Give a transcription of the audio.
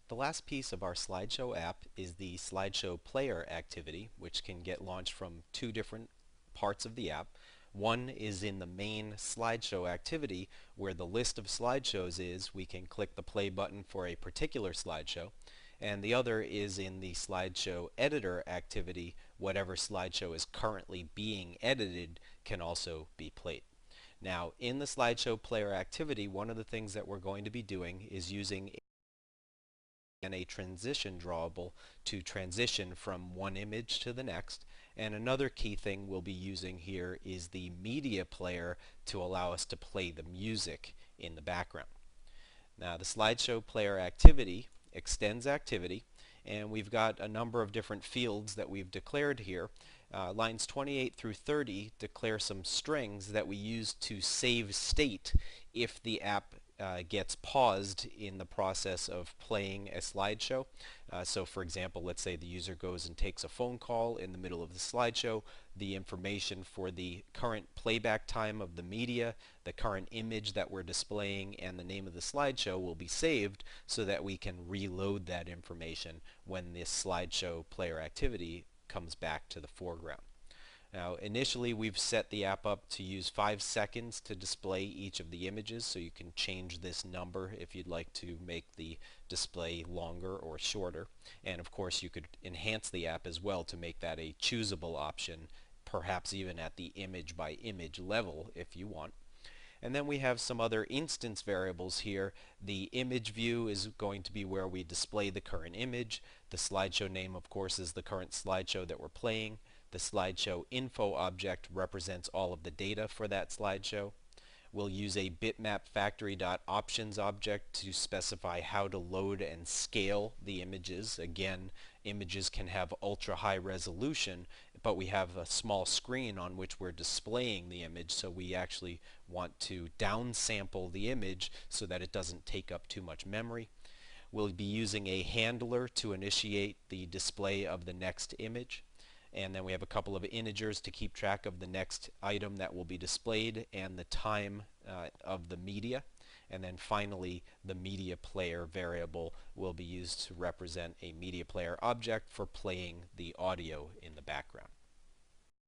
The last piece of our slideshow app is the SlideshowPlayer activity, which can get launched from two different parts of the app. One is in the main slideshow activity where the list of slideshows is. We can click the play button for a particular slideshow. And the other is in the slideshow editor activity. Whatever slideshow is currently being edited can also be played. Now, in the SlideshowPlayer activity, one of the things that we're going to be doing is using a transition drawable to transition from one image to the next. And another key thing we'll be using here is the media player to allow us to play the music in the background. Now, the SlideshowPlayer activity extends activity, and we've got a number of different fields that we've declared here. Lines 28 through 30 declare some strings that we use to save state if the app gets paused in the process of playing a slideshow. So for example, let's say the user goes and takes a phone call in the middle of the slideshow. The information for the current playback time of the media, the current image that we're displaying, and the name of the slideshow will be saved so that we can reload that information when this SlideshowPlayer activity comes back to the foreground. Now, initially we've set the app up to use 5 seconds to display each of the images, so you can change this number if you'd like to make the display longer or shorter. And of course you could enhance the app as well to make that a choosable option, perhaps even at the image by image level if you want. And then we have some other instance variables here. The image view is going to be where we display the current image. The slideshow name, of course, is the current slideshow that we're playing. The slideshow info object represents all of the data for that slideshow. We'll use a bitmap factory.options object to specify how to load and scale the images. Again, images can have ultra high resolution, but we have a small screen on which we're displaying the image, so we actually want to downsample the image so that it doesn't take up too much memory. We'll be using a handler to initiate the display of the next image. And then we have a couple of integers to keep track of the next item that will be displayed and the time of the media. And then finally, the media player variable will be used to represent a media player object for playing the audio in the background.